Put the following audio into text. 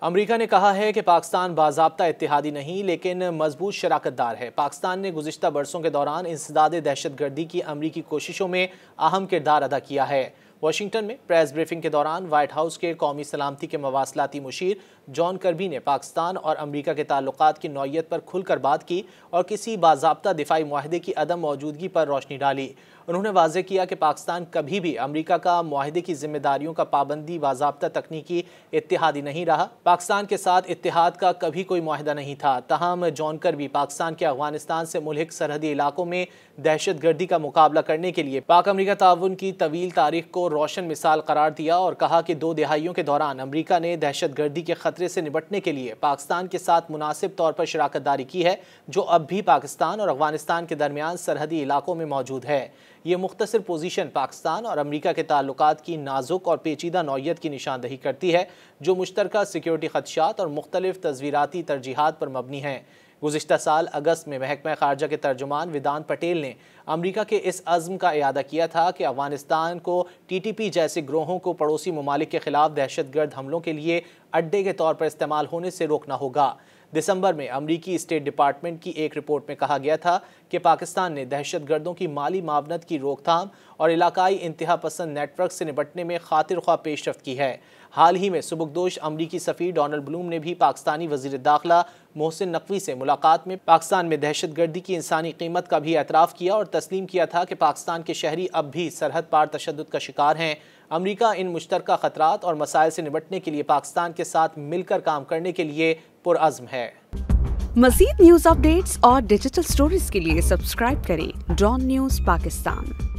America ने कहा है कि पाकिस्तान बाज़ाब्ता इत्तेहादी नहीं लेकिन मजबूत शराकतदार है। पाकिस्तान ने गुज़िश्ता बरसों के दौरान इंसदाद दहशतगर्दी की अमरीकी कोशिशों में अहम किरदार अदा किया है। वाशिंगटन में प्रेस ब्रीफिंग के दौरान वाइट हाउस के कौमी सलामती के मवासलाती मुशीर जॉन कर्बी ने पाकिस्तान और अमरीका के ताल्लुकात की नौयत पर खुलकर बात की और किसी बाज़ाब्ता दिफाई मुआहदे की अदम मौजूदगी पर रोशनी डाली। उन्होंने वाज़ेह किया कि पाकिस्तान कभी भी अमरीका का मुआहदे की जिम्मेदारियों का पाबंदी बाज़ाब्ता तकनीकी इत्तेहादी नहीं रहा। पाकिस्तान के साथ इत्तेहाद का कभी कोई मुआहदा नहीं था। तहम जॉन कर्बी पाकिस्तान के अफगानिस्तान से मुल्हिक सरहदी इलाकों में दहशतगर्दी का मुकाबला करने के लिए पाक अमरीका ताउन की तवील तारीख को रोशन मिसाल करार दिया और कहा कि 2 दहाइयों के दौरान अमरीका ने दहशतगर्दी के खतरे से निपटने के लिए पाकिस्तान के साथ मुनासिब तौर पर शराकतदारी की है, जो अब भी पाकिस्तान और अफगानिस्तान के दरमियान सरहदी इलाकों में मौजूद है। ये मुख्तसर पोजीशन पाकिस्तान और अमरीका के ताल्लुकात की नाजुक और पेचीदा नौयत की निशानदही करती है, जो मुश्तरका सिक्योरिटी खदशात और मुख्तलिफ तज़वीराती तरजीहात पर मबनी हैं। गुज़िश्ता साल अगस्त में महकमा खारजा के तर्जुमान वेदांत पटेल ने अमरीका के इस अज़्म का इयादा किया था कि अफगानिस्तान को TTP जैसे ग्रोहों को पड़ोसी ममालिक के खिलाफ दहशतगर्द हमलों के लिए अड्डे के तौर पर इस्तेमाल होने से रोकना होगा। दिसंबर में अमरीकी स्टेट डिपार्टमेंट की एक रिपोर्ट में कहा गया था कि पाकिस्तान ने दहशतगर्दों की माली मावनत की रोकथाम और इलाकाई इंतहा पसंद नेटवर्क से निपटने में खातिर ख्वाह पेशरफ्त की है। हाल ही में सुबुकदोश अमरीकी सफ़ीर डोनाल्ड ब्लूम ने भी पाकिस्तानी वज़ीर दाखिला मोहसिन नकवी से मुलाकात में पाकिस्तान में दहशतगर्दी की इंसानी कीमत का भी एतराफ़ किया और तस्लीम किया था कि पाकिस्तान के शहरी अब भी सरहद पार तशद्दुद का शिकार हैं। अमरीका इन मुश्तरका ख़तरात और मसाइल से निपटने के लिए पाकिस्तान के साथ मिलकर काम करने के लिए पुरअज़्म है। मज़ीद न्यूज़ अपडेट्स और डिजिटल स्टोरीज के लिए सब्सक्राइब करें डॉन न्यूज़ पाकिस्तान।